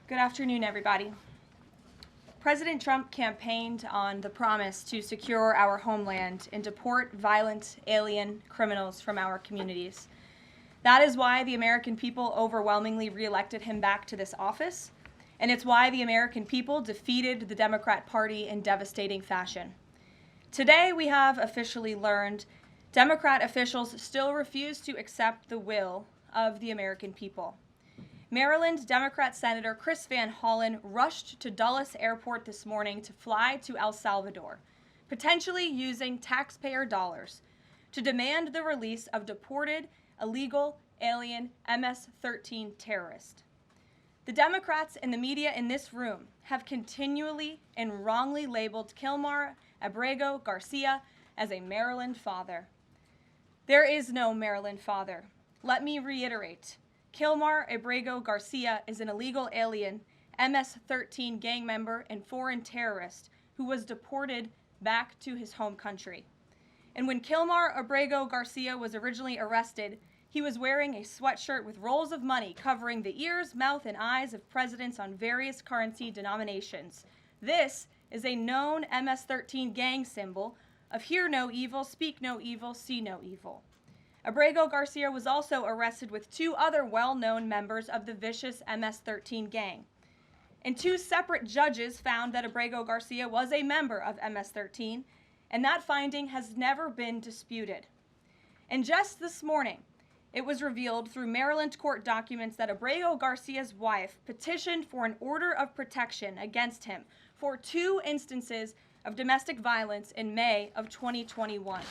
Good afternoon, everybody. President Trump campaigned on the promise to secure our homeland and deport violent alien criminals from our communities. That is why the American people overwhelmingly reelected him back to this office, and it's why the American people defeated the Democrat Party in devastating fashion. Today, we have officially learned Democrat officials still refuse to accept the will of the American people. Maryland Democrat Senator Chris Van Hollen rushed to Dulles Airport this morning to fly to El Salvador, potentially using taxpayer dollars, to demand the release of deported, illegal, alien MS-13 terrorists. The Democrats and the media in this room have continually and wrongly labeled Kilmar Abrego Garcia as a Maryland father. There is no Maryland father. Let me reiterate. Kilmar Abrego Garcia is an illegal alien, MS-13 gang member and foreign terrorist who was deported back to his home country. And when Kilmar Abrego Garcia was originally arrested, he was wearing a sweatshirt with rolls of money covering the ears, mouth, and eyes of presidents on various currency denominations. This is a known MS-13 gang symbol of hear no evil, speak no evil, see no evil. Abrego Garcia was also arrested with two other well-known members of the vicious MS-13 gang. And two separate judges found that Abrego Garcia was a member of MS-13, and that finding has never been disputed. And just this morning, it was revealed through Maryland court documents that Abrego Garcia's wife petitioned for an order of protection against him for two instances of domestic violence in May of 2021.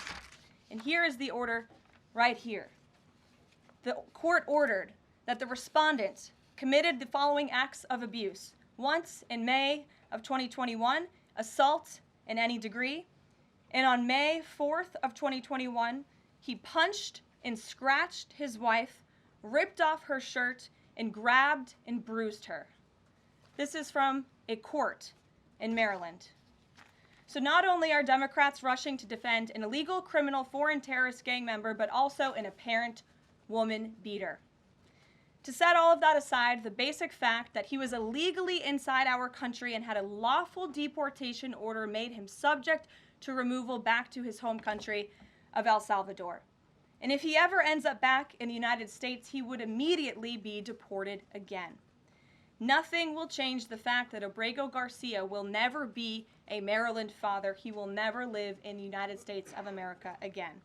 And here is the order right here. The court ordered that the respondent committed the following acts of abuse. Once in May of 2021, assault in any degree. And on May 4th of 2021, he punched and scratched his wife, ripped off her shirt, and grabbed and bruised her. This is from a court in Maryland. So not only are Democrats rushing to defend an illegal criminal foreign terrorist gang member, but also an apparent woman beater. To set all of that aside, the basic fact that he was illegally inside our country and had a lawful deportation order made him subject to removal back to his home country of El Salvador. And if he ever ends up back in the United States, he would immediately be deported again. Nothing will change the fact that Abrego Garcia will never be a Maryland father. He will never live in the United States of America again.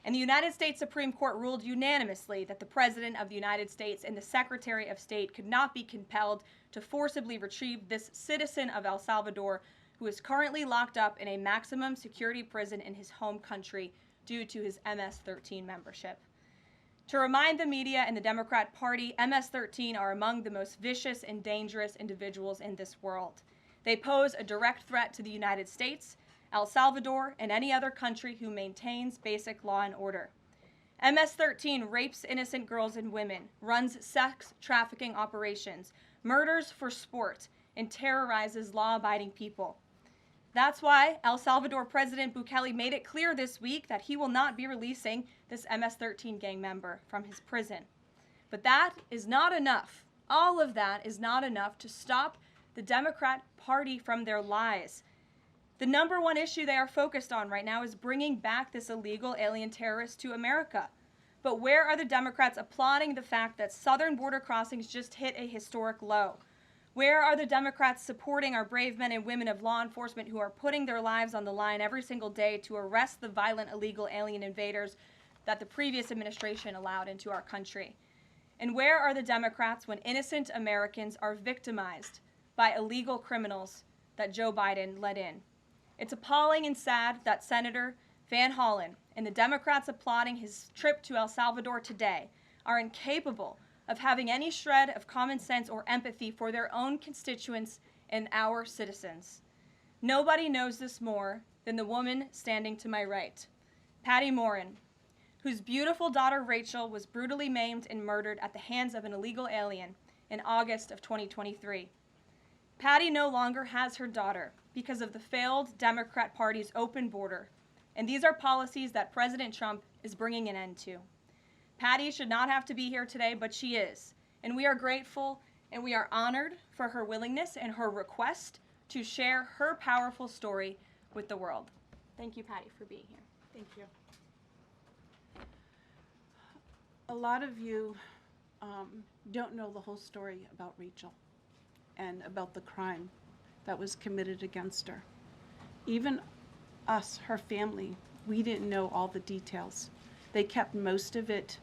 And the United States Supreme Court ruled unanimously that the President of the United States and the Secretary of State could not be compelled to forcibly retrieve this citizen of El Salvador who is currently locked up in a maximum security prison in his home country due to his MS-13 membership. To remind the media and the Democrat Party, MS-13 are among the most vicious and dangerous individuals in this world. They pose a direct threat to the United States, El Salvador, and any other country who maintains basic law and order. MS-13 rapes innocent girls and women, runs sex trafficking operations, murders for sport, and terrorizes law-abiding people. That's why El Salvador President Bukele made it clear this week that he will not be releasing this MS-13 gang member from his prison. But that is not enough. All of that is not enough to stop the Democrat Party from their lies. The number one issue they are focused on right now is bringing back this illegal alien terrorist to America. But where are the Democrats applauding the fact that southern border crossings just hit a historic low? Where are the Democrats supporting our brave men and women of law enforcement who are putting their lives on the line every single day to arrest the violent illegal alien invaders that the previous administration allowed into our country? And where are the Democrats when innocent Americans are victimized by illegal criminals that Joe Biden let in? It's appalling and sad that Senator Van Hollen and the Democrats applauding his trip to El Salvador today are incapable of having any shred of common sense or empathy for their own constituents and our citizens. Nobody knows this more than the woman standing to my right, Patty Morin, whose beautiful daughter Rachel was brutally maimed and murdered at the hands of an illegal alien in August of 2023. Patty no longer has her daughter because of the failed Democrat Party's open border, and these are policies that President Trump is bringing an end to. Patty should not have to be here today, but she is, and we are grateful and we are honored for her willingness and her request to share her powerful story with the world. Thank you, Patty, for being here. Thank you. A lot of you don't know the whole story about Rachel and about the crime that was committed against her. Even us, her family, we didn't know all the details. They kept most of it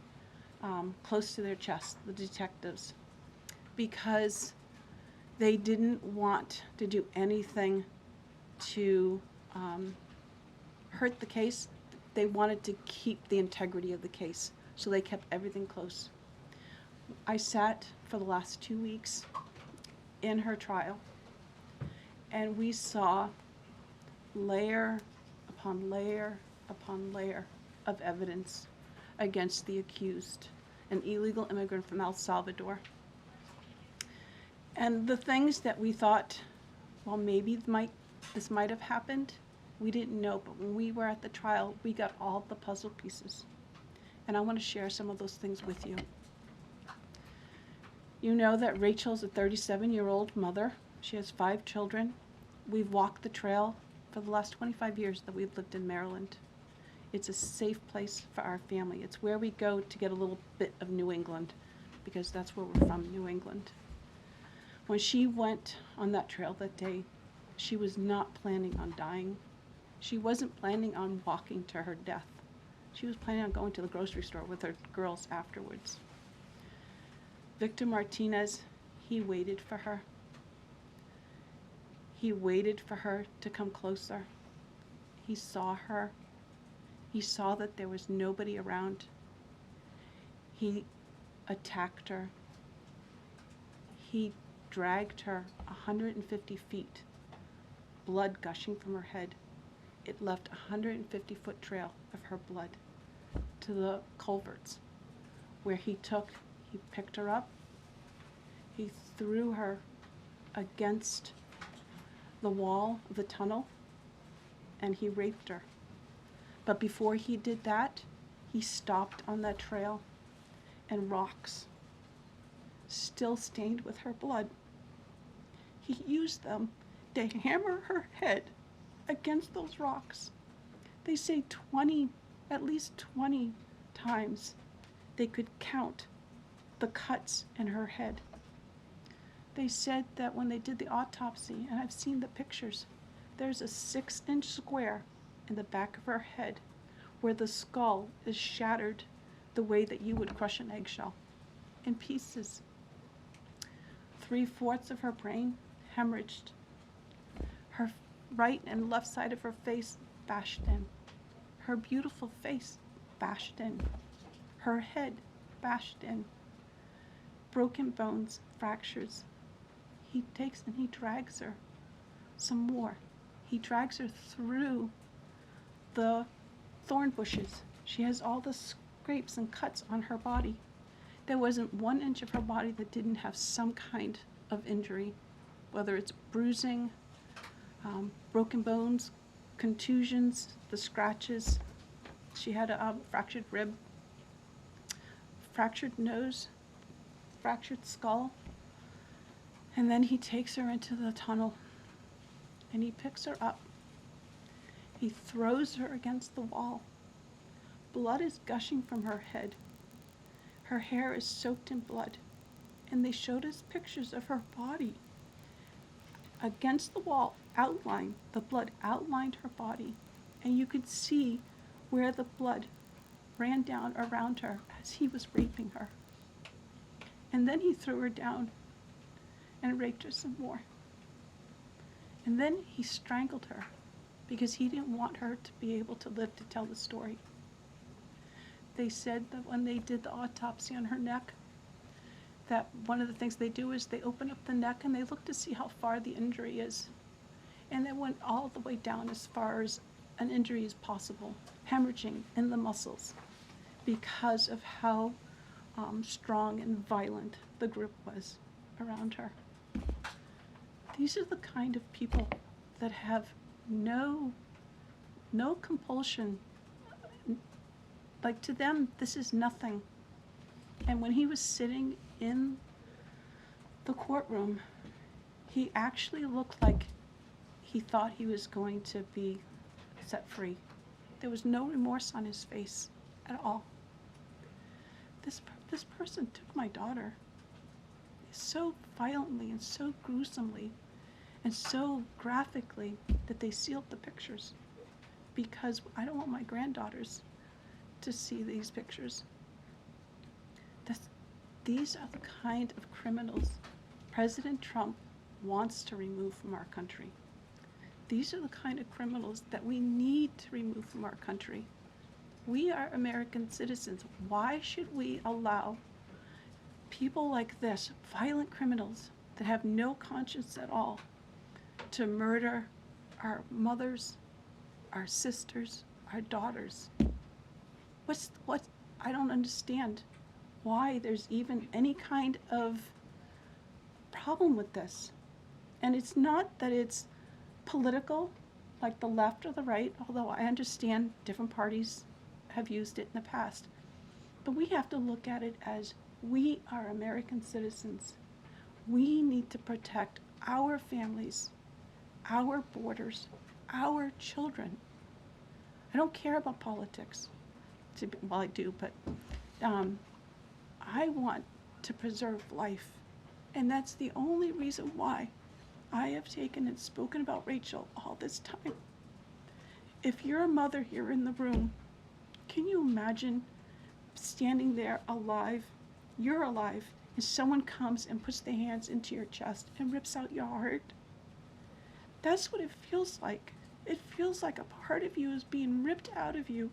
close to their chest, the detectives, because they didn't want to do anything to hurt the case. They wanted to keep the integrity of the case, so they kept everything close. I sat for the last 2 weeks in her trial, and we saw layer upon layer upon layer of evidence against the accused, an illegal immigrant from El Salvador. And the things that we thought, well, maybe this might have happened, we didn't know. But when we were at the trial, we got all the puzzle pieces. And I want to share some of those things with you. You know that Rachel's a 37-year-old mother. She has 5 children. We've walked the trail for the last 25 years that we've lived in Maryland. It's a safe place for our family. It's where we go to get a little bit of New England, because that's where we're from, New England. When she went on that trail that day, she was not planning on dying. She wasn't planning on walking to her death. She was planning on going to the grocery store with her girls afterwards. Victor Martinez, he waited for her. He waited for her to come closer. He saw her. He saw that there was nobody around. He attacked her. He dragged her 150 feet, blood gushing from her head. It left a 150-foot trail of her blood to the culverts, where he picked her up, he threw her against the wall of the tunnel, and he raped her. But before he did that, he stopped on that trail, and rocks, still stained with her blood, he used them to hammer her head against those rocks. They say at least 20 times they could count the cuts in her head. They said that when they did the autopsy, and I've seen the pictures, there's a 6-inch square in the back of her head where the skull is shattered the way that you would crush an eggshell in pieces. 3/4 of her brain hemorrhaged. Her right and left side of her face bashed in. Her beautiful face bashed in. Her head bashed in. Broken bones, fractures. He takes and he drags her some more. He drags her through the thorn bushes. She has all the scrapes and cuts on her body. There wasn't 1 inch of her body that didn't have some kind of injury, whether it's bruising, broken bones, contusions, the scratches. She had a fractured rib, fractured nose, fractured skull. And then he takes her into the tunnel, and he picks her up. He throws her against the wall. Blood is gushing from her head. Her hair is soaked in blood. And they showed us pictures of her body against the wall, outlined. The blood outlined her body. And you could see where the blood ran down around her as he was raping her. And then he threw her down and raped her some more. And then he strangled her because he didn't want her to be able to live to tell the story. They said that when they did the autopsy on her neck, that one of the things they do is they open up the neck and they look to see how far the injury is. And they went all the way down as far as an injury is possible, hemorrhaging in the muscles, because of how strong and violent the group was around her. These are the kind of people that have no compulsion. Like, to them, this is nothing. And when he was sitting in the courtroom, he actually looked like he thought he was going to be set free. There was no remorse on his face at all. This person took my daughter so violently and so gruesomely and so graphically that they sealed the pictures, because I don't want my granddaughters to see these pictures. These are the kind of criminals President Trump wants to remove from our country. These are the kind of criminals that we need to remove from our country. We are American citizens. Why should we allow people like this, violent criminals that have no conscience at all, to murder our mothers, our sisters, our daughters? I don't understand why there's even any kind of problem with this. And it's not that it's political, like the left or the right, although I understand different parties have used it in the past. But we have to look at it as we are American citizens. We need to protect our families, our borders, our children. I don't care about politics. Well, I do, but I want to preserve life. And that's the only reason why I have taken and spoken about Rachel all this time. If you're a mother here in the room, can you imagine standing there alive? You're alive, and someone comes and puts their hands into your chest and rips out your heart? That's what it feels like. It feels like a part of you is being ripped out of you.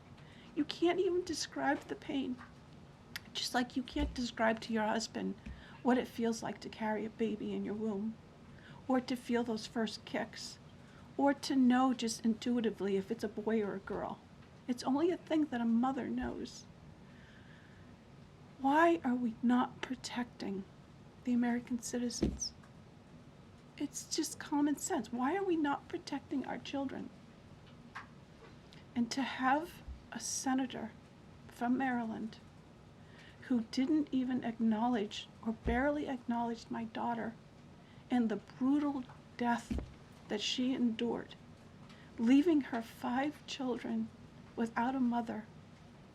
You can't even describe the pain. Just like you can't describe to your husband what it feels like to carry a baby in your womb, or to feel those first kicks, or to know just intuitively if it's a boy or a girl. It's only a thing that a mother knows. Why are we not protecting the American citizens? It's just common sense. Why are we not protecting our children? And to have a senator from Maryland who didn't even acknowledge or barely acknowledged my daughter and the brutal death that she endured, leaving her 5 children without a mother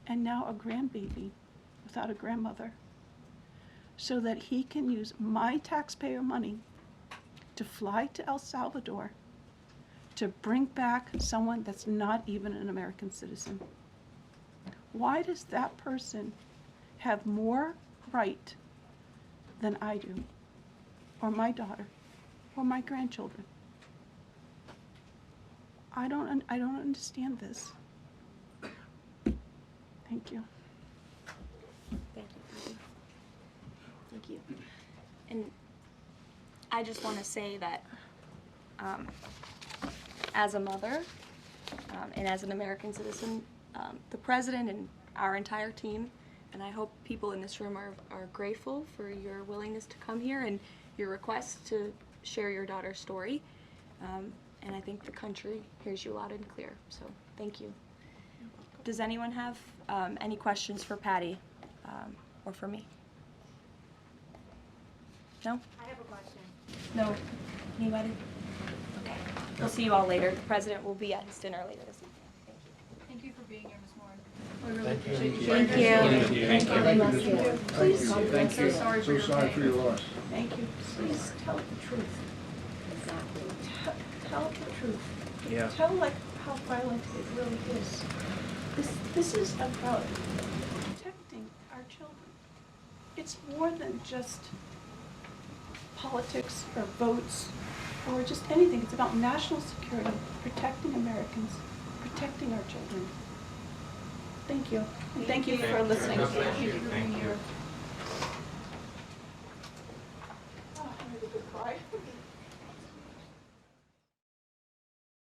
and now a grandbaby without a grandmother, so that he can use my taxpayer money to fly to El Salvador to bring back someone that's not even an American citizen. Why does that person have more right than I do, or my daughter, or my grandchildren? I don't understand this. Thank you. Thank you. Thank you. And I just want to say that as a mother and as an American citizen, the president and our entire team, and I hope people in this room are grateful for your willingness to come here and your request to share your daughter's story. And I think the country hears you loud and clear. So thank you. Does anyone have any questions for Patty or for me? No? I have a question. No? Anybody? Okay. We'll see you all later. The president will be at his dinner later this evening. Thank you. Thank you for being here, Ms. Moore. Thank you. Please, Thank so you. sorry for So your sorry pain. for your loss. Thank you. Please tell the truth. Tell the truth. Yeah. Tell like how violent it really is. This is about protecting our children. It's more than just politics or votes or just anything. It's about national security, protecting Americans, protecting our children. Thank you. And thank you for listening. Thank you for being here. Oh, I had a good cry.